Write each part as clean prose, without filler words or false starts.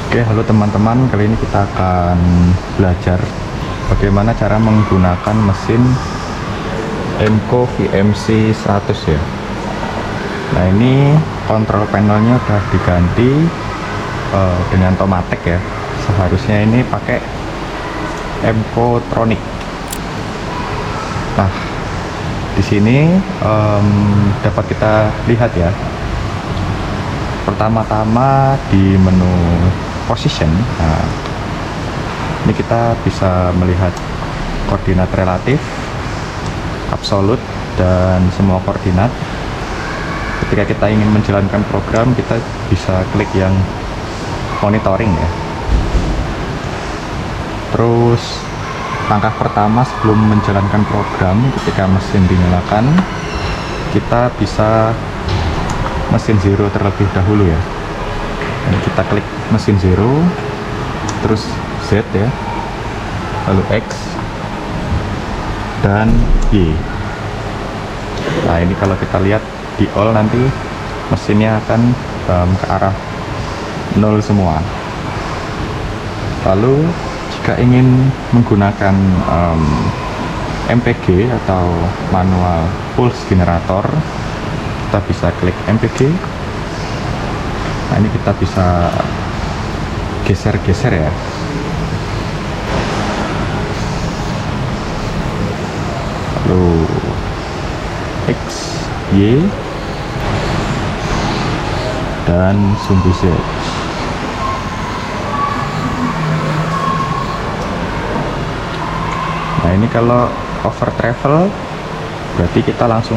Oke, halo teman-teman. Kali ini kita akan belajar bagaimana cara menggunakan mesin Enco VMC 100 ya. Nah, ini kontrol panelnya udah diganti dengan Tomatic ya. Seharusnya ini pakai Emcotronic. Nah, di sini dapat kita lihat ya. Pertama-tama di menu position, nah, ini kita bisa melihat koordinat relatif, absolut, dan semua koordinat. Ketika kita ingin menjalankan program, kita bisa klik yang monitoring ya. Terus langkah pertama sebelum menjalankan program, ketika mesin dinyalakan, kita bisa mesin zero terlebih dahulu ya. Dan kita klik mesin zero, terus Z ya, lalu X dan Y. Nah, ini kalau kita lihat di all, nanti mesinnya akan ke arah 0 semua. Lalu jika ingin menggunakan MPG atau manual pulse generator, kita bisa klik MPG. Nah, ini kita bisa geser-geser ya. Lalu X, Y, dan sumbu Z. Nah, ini kalau over travel berarti kita langsung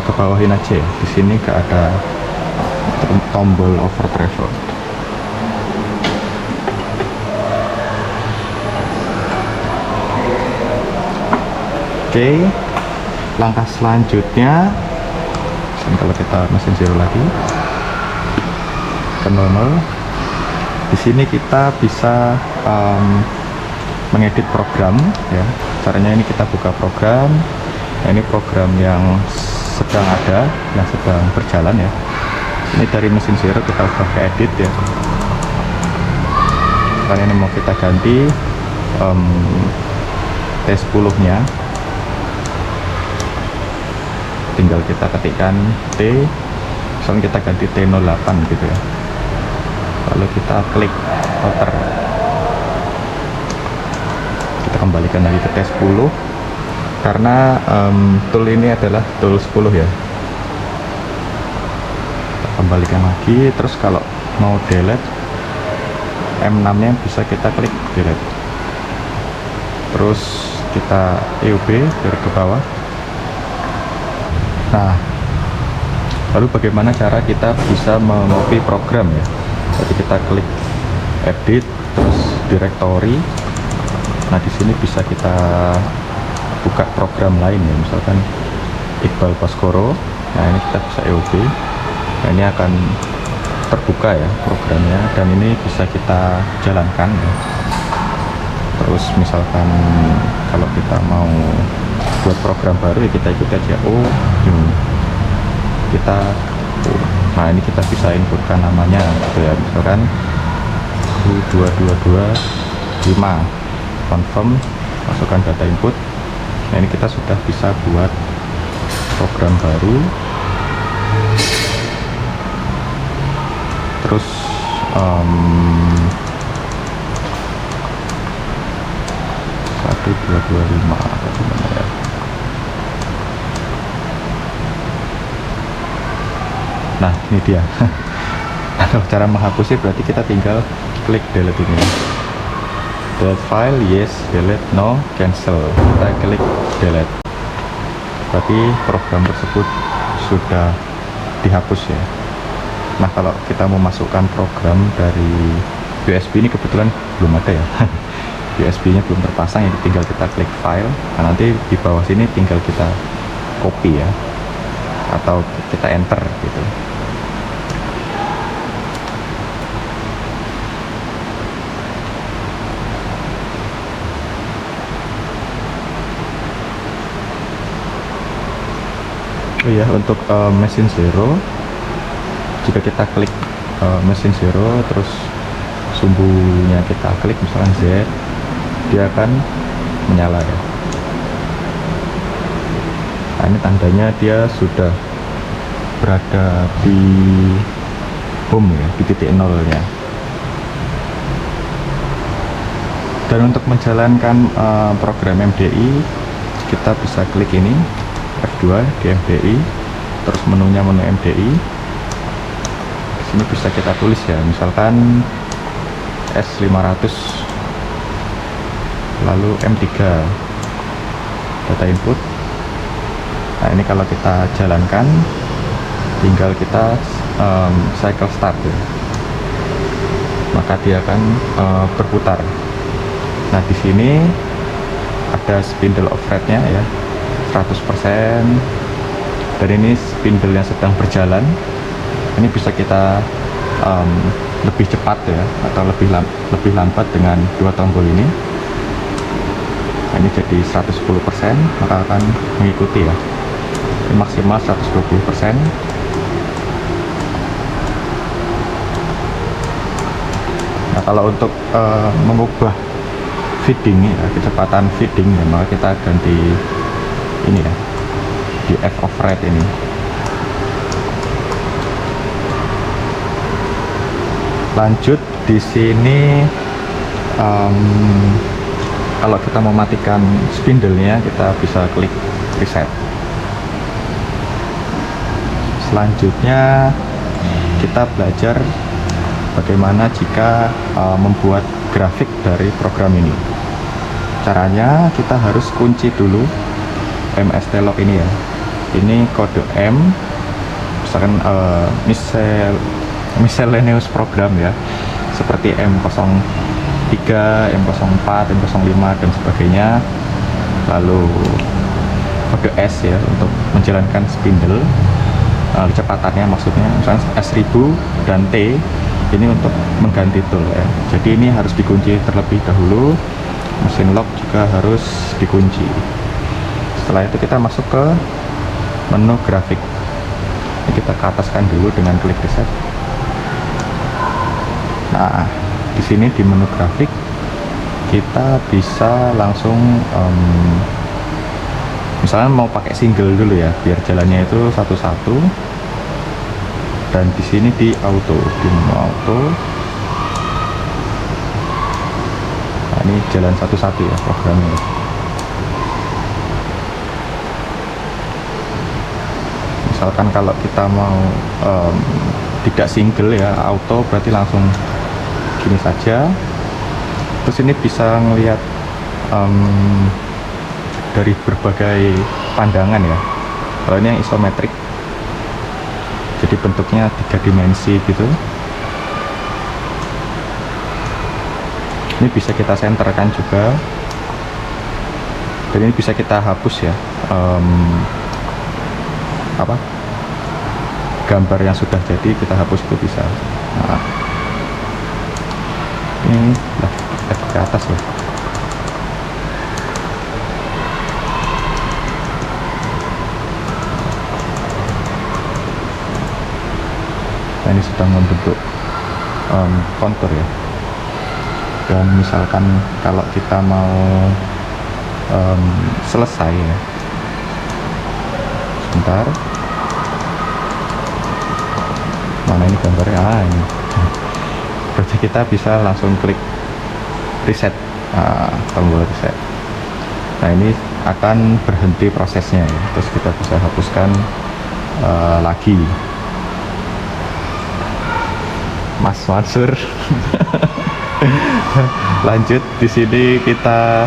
ke bawahin aja ya. Di sini gak ada tombol over travel. Oke, langkah selanjutnya, kalau kita mesin zero lagi ke 00, di sini kita bisa mengedit program ya. Caranya ini kita buka program. Nah, ini program yang sedang ada, yang sedang berjalan ya. Ini dari mesin zero kita udah ke edit ya. Sekarang ini mau kita ganti T10 nya. Tinggal kita ketikkan T, misalnya kita ganti T08 gitu ya. Lalu kita klik outer. Kita kembalikan lagi ke T10 karena tool ini adalah tool 10 ya. Kembalikan lagi, terus kalau mau delete M6 nya bisa kita klik delete, terus kita EUB dari ke bawah. Nah, lalu bagaimana cara kita bisa mengcopy program ya. Jadi kita klik edit, terus directory. Nah, di sini bisa kita buka program lain ya, misalkan Iqbal Baskoro. Nah, ini kita bisa EUB. Nah, ini akan terbuka ya programnya, dan ini bisa kita jalankan ya. Terus misalkan kalau kita mau buat program baru ya, kita ikut aja. Ini kita, nah ini kita bisa inputkan namanya gitu ya, misalkan U2225 confirm, masukkan data input. Nah, ini kita sudah bisa buat program baru. Terus 1225 bagaimana ya. Nah, ini dia. Kalau cara menghapusnya berarti kita tinggal klik delete ini. Delete file, yes, delete, no, cancel. Kita klik delete. Berarti program tersebut sudah dihapus ya. Nah, kalau kita mau masukkan program dari USB, ini kebetulan belum ada ya. USB nya belum terpasang, jadi tinggal kita klik file. Nah, nanti di bawah sini tinggal kita copy ya, atau kita enter gitu. Oh iya, untuk mesin zero, jika kita klik mesin zero terus sumbunya kita klik misalkan Z, dia akan menyala ya. Nah, ini tandanya dia sudah berada di home ya, di titik nolnya. Dan untuk menjalankan program MDI, kita bisa klik ini F2 di MDI, terus menunya menu MDI. Di sini bisa kita tulis ya, misalkan S500 lalu M3 data input. Nah, ini kalau kita jalankan tinggal kita cycle start ya, maka dia akan berputar. Nah, di sini ada spindle of rate-nya ya 100%, dan ini spindle yang sedang berjalan. Ini bisa kita lebih cepat ya, atau lebih lambat dengan dua tombol ini. Nah, ini jadi 110%, maka akan mengikuti ya. Ini maksimal 120%. Nah, kalau untuk mengubah feeding ya, kecepatan feeding ya, maka kita ganti ini ya, di F of rate ini. Lanjut di sini kalau kita mau matikan spindle-nya, kita bisa klik reset. Selanjutnya kita belajar bagaimana jika membuat grafik dari program ini. Caranya kita harus kunci dulu MST-log ini ya. Ini kode M, misalkan miscellaneous program ya, seperti M03, M04, M05 dan sebagainya. Lalu kode S ya untuk menjalankan spindle, kecepatannya maksudnya, misalnya S1000 dan T ini untuk mengganti tool ya. Jadi ini harus dikunci terlebih dahulu. Mesin log juga harus dikunci. Setelah itu kita masuk ke menu grafik. Ini kita ke ataskan dulu dengan klik reset. Nah, di sini di menu grafik kita bisa langsung misalnya mau pakai single dulu ya, biar jalannya itu satu-satu. Dan di sini di auto, di menu auto. Nah, ini jalan satu-satu ya programnya. Misalkan kalau kita mau tidak single ya, auto, berarti langsung gini saja. Terus ini bisa ngelihat dari berbagai pandangan ya. Kalau ini yang isometrik, jadi bentuknya 3 dimensi gitu. Ini bisa kita senterkan juga, dan ini bisa kita hapus ya, gambar yang sudah jadi kita hapus itu bisa. Nah, ini ke atas ya. Nah, ini sedang membentuk kontur ya. Dan misalkan kalau kita mau selesai ya, sebentar, mana ini gambarnya? Ini berarti kita bisa langsung klik reset, tombol reset. Nah, ini akan berhenti prosesnya ya. Terus kita bisa hapuskan lagi. Mas Mansur. Lanjut, di sini kita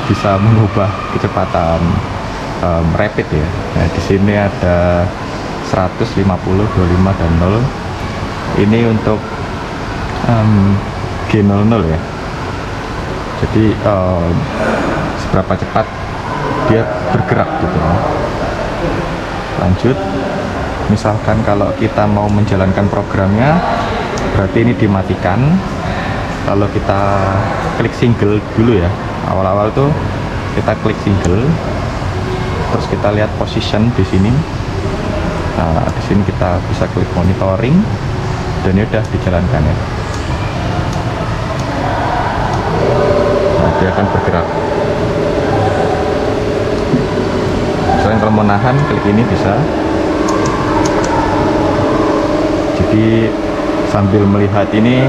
bisa mengubah kecepatan rapid ya. Nah, di sini ada 150, 25 dan 0. Ini untuk G00 ya. Jadi seberapa cepat dia bergerak gitu. Lanjut, misalkan kalau kita mau menjalankan programnya, berarti ini dimatikan. Lalu kita klik single dulu ya. Awal-awal tuh kita klik single, terus kita lihat position di sini. Nah, di sini kita bisa klik monitoring, dan ini udah dijalankan ya. Nah, dia akan bergerak. Misalnya kalau mau nahan, klik ini bisa. Jadi sambil melihat ini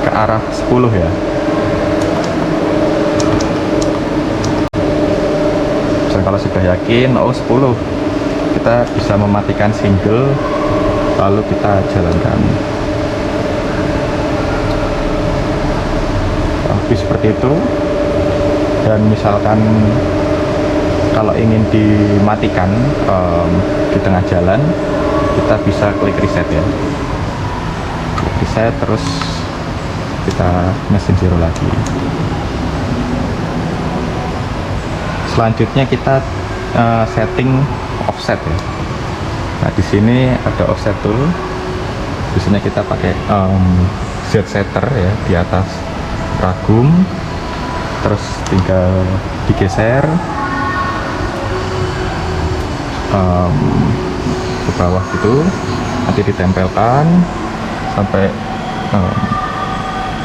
ke arah 10 ya. Misalnya kalau sudah yakin, oh 10, kita bisa mematikan single, lalu kita jalankan. Lebih seperti itu. Dan misalkan kalau ingin dimatikan di tengah jalan, kita bisa klik reset ya. Klik reset, terus kita mesin zero lagi. Selanjutnya kita setting offset ya. Nah, di sini ada offset tool. Biasanya kita pakai Z setter ya di atas ragum, terus tinggal digeser ke bawah gitu, nanti ditempelkan sampai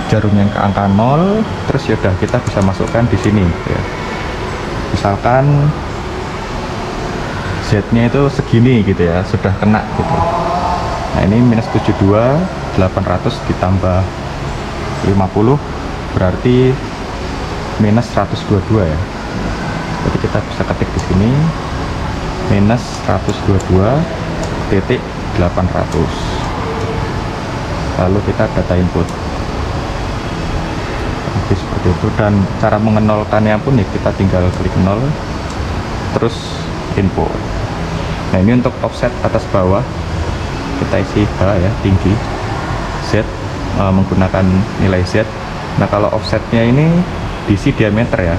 jarumnya ke angka 0, terus yaudah kita bisa masukkan di sini ya. Misalkan Z-nya itu segini gitu ya, sudah kena gitu. Nah, ini minus 72, 800 ditambah 50 berarti minus 122 ya. Jadi kita bisa ketik di sini minus 122.800, lalu kita data input. Jadi seperti itu. Dan cara mengenolkannya pun ya, kita tinggal klik 0 terus input. Nah, ini untuk offset atas bawah kita isi H ya, tinggi, Z menggunakan nilai Z. Nah, kalau offsetnya ini diisi diameter ya.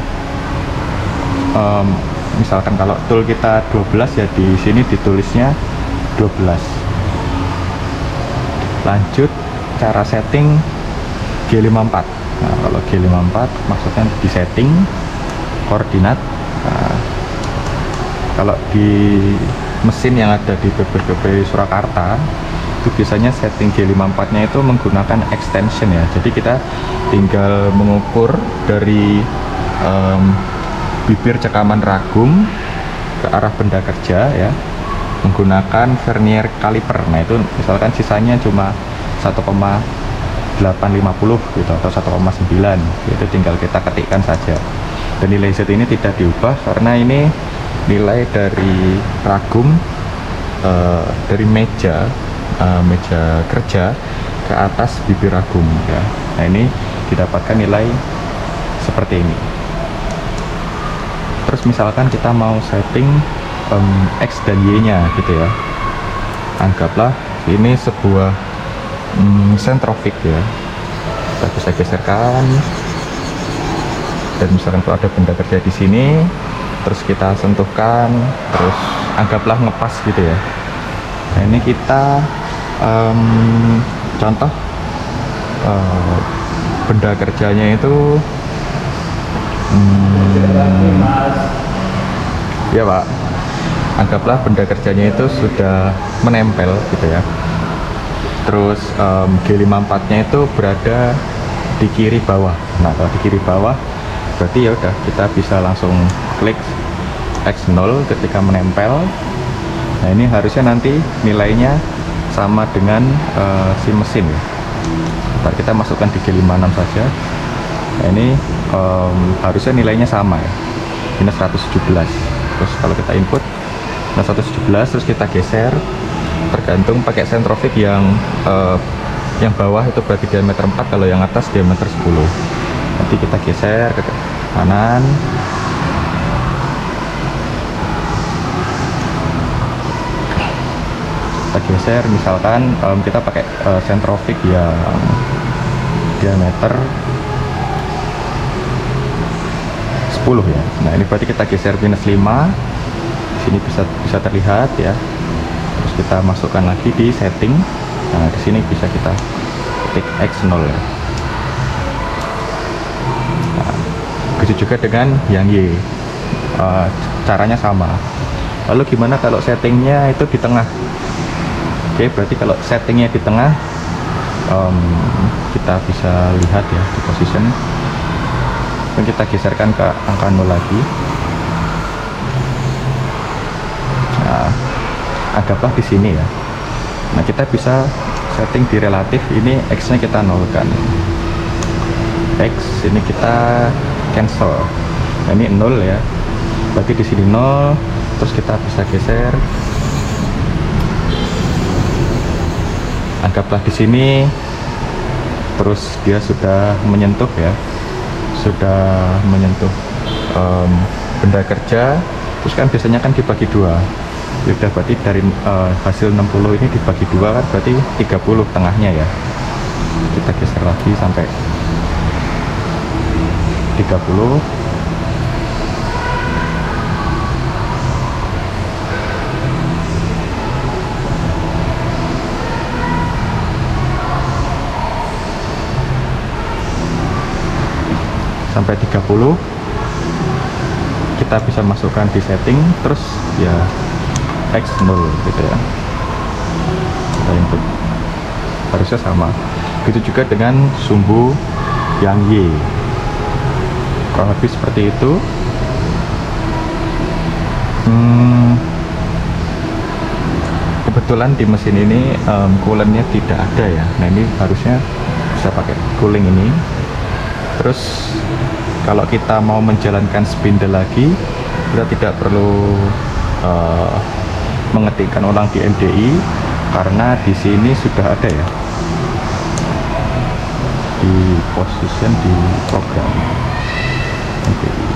Misalkan kalau tool kita 12 ya, di sini ditulisnya 12. Lanjut cara setting G54. Nah, kalau G54 maksudnya di setting koordinat. Nah, kalau di mesin yang ada di BPBP Surakarta itu biasanya setting G54 nya itu menggunakan extension ya. Jadi kita tinggal mengukur dari bibir cekaman ragum ke arah benda kerja ya, menggunakan vernier caliper. Nah, itu misalkan sisanya cuma 1,850 gitu atau 1,9, itu tinggal kita ketikkan saja. Dan nilai Z ini tidak diubah karena ini nilai dari ragum, dari meja kerja ke atas bibir ragum ya. Nah, ini didapatkan nilai seperti ini. Terus misalkan kita mau setting X dan Y nya gitu ya, anggaplah ini sebuah sentrofik ya, kita bisa geserkan. Dan misalkan kalau ada benda kerja di sini, terus kita sentuhkan, terus anggaplah ngepas gitu ya. Nah, ini kita contoh benda kerjanya itu ya Pak, anggaplah benda kerjanya itu sudah menempel gitu ya. Terus G54 nya itu berada di kiri bawah. Nah, kalau di kiri bawah berarti ya udah, kita bisa langsung klik X0 ketika menempel. Nah, ini harusnya nanti nilainya sama dengan si mesin. Ntar kita masukkan di G56 saja. Nah, ini harusnya nilainya sama ya, minus 117. Terus kalau kita input minus 117, terus kita geser, tergantung pakai sentrofik yang bawah itu berarti diameter 4, kalau yang atas diameter 10. Nanti kita geser ke kanan, kita geser, misalkan kita pakai sentrofik yang diameter 10 ya. Nah, ini berarti kita geser minus 5. Sini bisa terlihat ya. Terus kita masukkan lagi di setting. Nah, di sini bisa kita ketik X0 ya. Nah, begitu juga dengan yang Y. Caranya sama. Lalu gimana kalau settingnya itu di tengah? Oke, berarti kalau settingnya di tengah, kita bisa lihat ya di position. Dan kita geserkan ke angka 0 lagi. Nah, anggaplah di sini ya. Nah, kita bisa setting di relatif, ini X nya kita nolkan, X ini kita cancel. Nah, ini 0 ya, berarti di sini 0. Terus kita bisa geser, anggaplah di sini, terus dia sudah menyentuh ya, sudah menyentuh benda kerja. Terus kan biasanya kan dibagi dua, udah berarti dari hasil 60 ini dibagi dua kan berarti 30 tengahnya ya. Kita geser lagi sampai 30. Sampai 30 kita bisa masukkan di setting, terus ya X 0 gitu ya, kita input, harusnya sama. Begitu juga dengan sumbu yang Y, kurang lebih seperti itu. Kebetulan di mesin ini coolant-nya tidak ada ya. Nah, ini harusnya bisa pakai cooling ini. Terus kalau kita mau menjalankan spindle lagi, kita tidak perlu mengetikkan ulang di MDI, karena di sini sudah ada ya, di position di program MDI.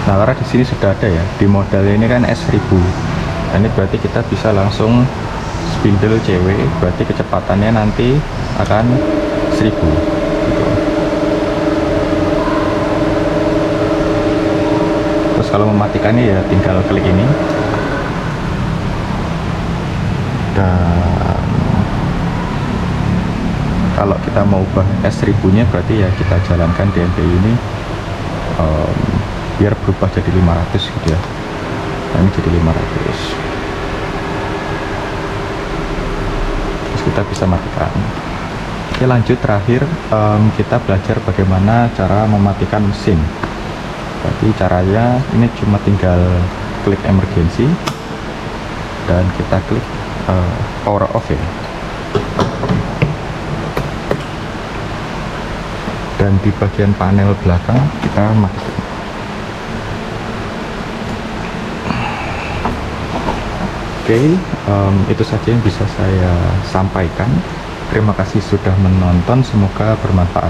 Nah, karena di sini sudah ada ya, di model ini kan S1000. Nah, ini berarti kita bisa langsung spindle CW, berarti kecepatannya nanti akan 1000 gitu. Terus kalau mematikannya ya tinggal klik ini, dan kalau kita mau ubah S1000 nya berarti ya kita jalankan di MDI ini biar berubah jadi 500 gitu ya. Nah, ini jadi 500. Terus kita bisa matikan. Oke, lanjut terakhir kita belajar bagaimana cara mematikan mesin. Berarti caranya ini cuma tinggal klik emergency dan kita klik power off ya. Dan di bagian panel belakang kita matikan. Oke, itu saja yang bisa saya sampaikan. Terima kasih sudah menonton, semoga bermanfaat.